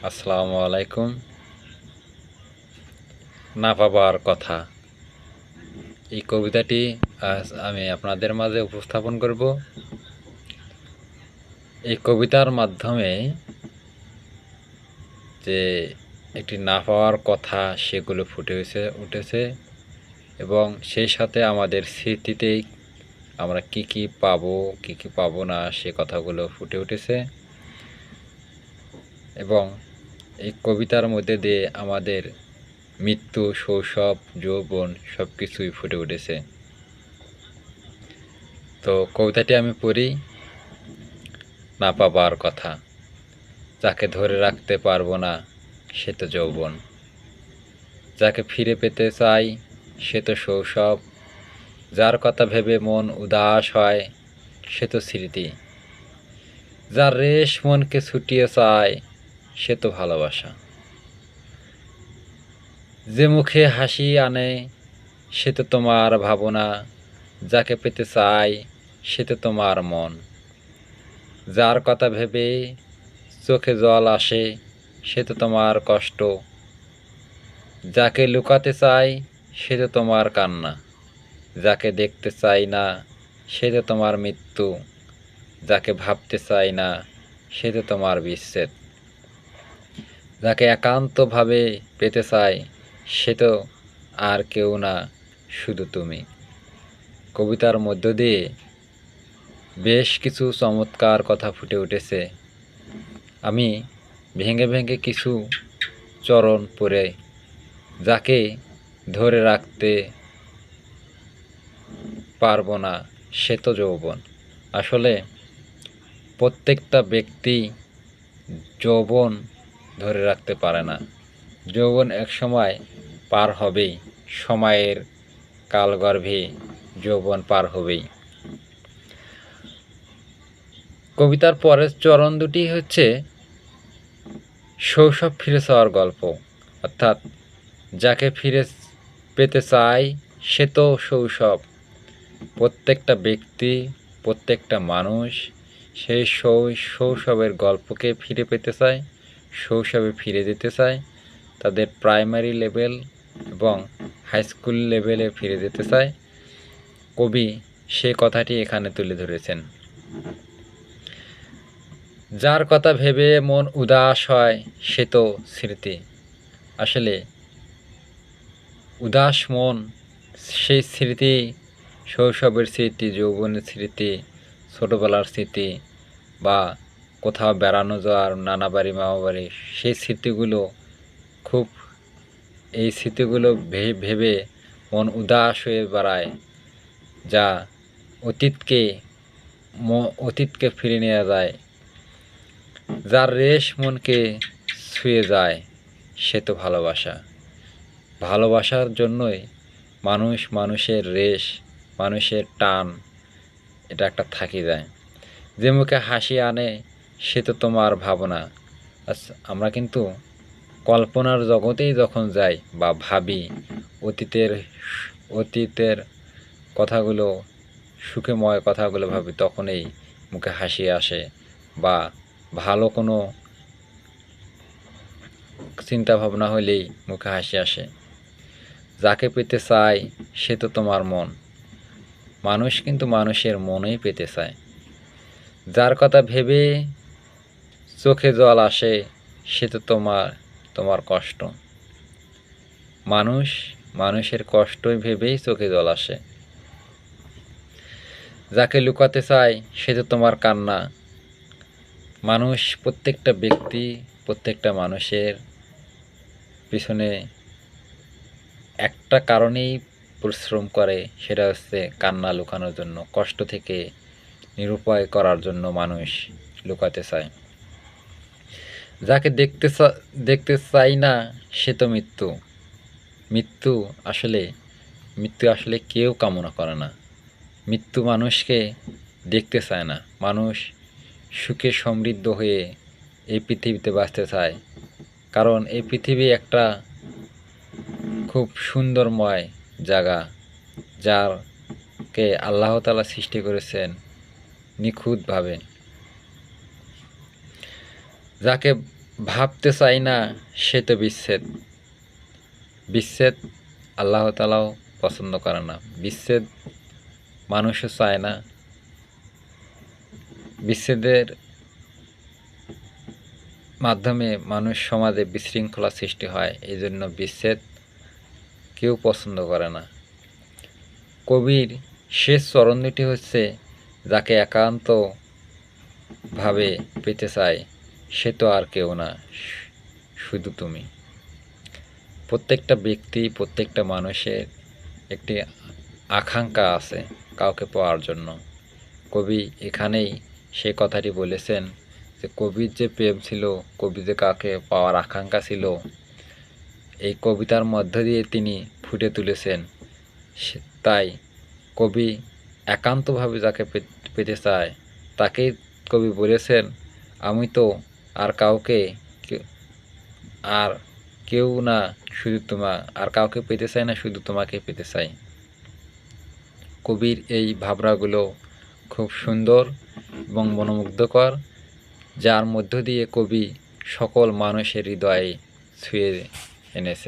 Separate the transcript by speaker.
Speaker 1: আসসালামু আলাইকুম। না পাবার কথা, এই কবিতাটি আজ আমি আপনাদের মাঝে উপস্থাপন করব। এই কবিতার মাধ্যমে যে একটি না পাওয়ার কথা সেগুলো ফুটে উঠেছে এবং সেই সাথে আমাদের স্মৃতিতেই আমরা কি পাবো কি পাবো না সে কথাগুলো ফুটে উঠেছে এবং এই কবিতার মধ্যে দিয়ে আমাদের মৃত্যু, শৈশব, যৌবন সব কিছুই ফুটে উঠেছে। তো কবিতাটি আমি পড়ি। না পাবার কথা, যাকে ধরে রাখতে পারবো না সে তো যৌবন, যাকে ফিরে পেতে চাই সে তো শৈশব, যার কথা ভেবে মন উদাস হয় সে তো স্মৃতি, যার রেশ মনকে ছুটিয়ে চায় সে তো ভালোবাসা, যে মুখে হাসি আনে সে তো তোমার ভাবনা, যাকে পেতে চাই সে তো তোমার মন, যার কথা ভেবে চোখে জল আসে সে তো তোমার কষ্ট, যাকে লুকাতে চাই সে তো তোমার কান্না, যাকে দেখতে চাই না সে তো তোমার মৃত্যু, যাকে ভাবতে চাই না সে তো তোমার বিচ্ছেদ, যাকে একান্তভাবে পেতে চাই সে তো আর কেউ না, শুধু তুমি। কবিতার মধ্য দিয়ে বেশ কিছু চমৎকার কথা ফুটে উঠেছে। আমি ভেঙে ভেঙে কিছু চরণ পড়ে, যাকে ধরে রাখতে পারবো না সে তো যৌবন। আসলে প্রত্যেকটা ব্যক্তি যৌবন ধরে রাখতে পারে না। যৌবন একসময় পার হবেই, সময়ের কালগর্ভে যৌবন পার হবেই। কবিতার পরের চরণ দুটি হচ্ছে শৈশব ফিরে চাওয়ার গল্প, অর্থাৎ যাকে ফিরে পেতে চায় সে তো শৈশব। প্রত্যেকটা ব্যক্তি, প্রত্যেকটা মানুষ সেই শৈশবের গল্পকে ফিরে পেতে চায়, শৈশবে ফিরে যেতে চায়, তাদের প্রাইমারি লেভেল এবং হাই স্কুল লেভেলে ফিরে যেতে চায়। কবি সে কথাটি এখানে তুলে ধরেছেন। যার কথা ভেবে মন উদাস হয় সে তো স্মৃতি। আসলে উদাস মন, সেই স্মৃতি, শৈশবের স্মৃতি, যৌবনের স্মৃতি, ছোটোবেলার স্মৃতি বা কোথাও বেড়ানো যাওয়ার, নানা বাড়ি মামা বাড়ি, সেই স্মৃতিগুলো খুব, এই স্মৃতিগুলো ভেবে মন উদাস হয়ে বেড়ায়, যা অতীতকে অতীতকে ফিরে নেওয়া যায়। যার রেশ মনকে ছুঁয়ে যায় সে তো ভালোবাসা। ভালোবাসার জন্যই মানুষের রেশ, মানুষের টান, এটা একটা থাকি যায়। যে মুখে হাসি আনে সে তো তোমার ভাবনা। আমরা কিন্তু কল্পনার জগতেই যখন যাই বা ভাবি, অতীতের অতীতের কথাগুলো, সুখময় কথাগুলো ভাবি, তখনই মুখে হাসি আসে বা ভালো কোনো চিন্তা ভাবনা হলেই মুখে হাসি আসে। যাকে পেতে চাই সে তো তোমার মন। মানুষ কিন্তু মানুষের মনেই পেতে চায়। যার কথা ভেবে চোখে জল আসে সে তো তোমার কষ্ট। মানুষের কষ্টই ভেবেই চোখে জল আসে। যাকে লুকাতে চায় সে তো তোমার কান্না। মানুষ, প্রত্যেকটা ব্যক্তি, প্রত্যেকটা মানুষের পিছনে একটা কারণেই পরিশ্রম করে, সেটা হচ্ছে কান্না লুকানোর জন্য, কষ্ট থেকে নিরুপায় করার জন্য মানুষ লুকাতে চায়। যাকে দেখতে চাই না সে তো মৃত্যু। মৃত্যু মৃত্যু আসলে কেউ কামনা করে না। মৃত্যু মানুষকে দেখতে চায় না। মানুষ সুখে সমৃদ্ধ হয়ে এই পৃথিবীতে বাঁচতে চায়, কারণ এই পৃথিবী একটা খুব সুন্দরময় জায়গা, যারকে আল্লাহ তাআলা সৃষ্টি করেছেন নিখুঁতভাবে। যাকে ভাবতে চাই না সে তো বিচ্ছেদ। বিচ্ছেদ আল্লাহ তাআলাও পছন্দ করে না, বিচ্ছেদ মানুষও চায় না। বিচ্ছেদের মাধ্যমে মানুষ সমাজে বিশৃঙ্খলা সৃষ্টি হয়, এই জন্য বিচ্ছেদ কেউ পছন্দ করে না। কবির শেষ চরণ দুটি হচ্ছে, যাকে একান্তভাবে পেতে চায় সে তো আর কেউ না, শুধু তুমি। প্রত্যেকটা ব্যক্তি, প্রত্যেকটা মানুষের একটি আকাঙ্ক্ষা আছে কাউকে পাওয়ার জন্য। কবি এখানেই সে কথাটি বলেছেন যে কবির যে প্রেম ছিল, কবি যে কাকে পাওয়ার আকাঙ্ক্ষা ছিল, এই কবিতার মধ্য দিয়ে তিনি ফুটে তুলেছেন। তাই কবি একান্তভাবে যাকে পেতে চায় তাকেই কবি বলেছেন, আমি তো আর কাউকে আর কেউ না, শুধু আর কাউকে পেতে চাই না, শুধু তোমাকে পেতে চাই। কবির এই ভাবনাগুলো খুব সুন্দর এবং মনোমুগ্ধকর, যার মধ্য দিয়ে কবি সকল মানুষের হৃদয়ে ছুঁয়ে এনেছে।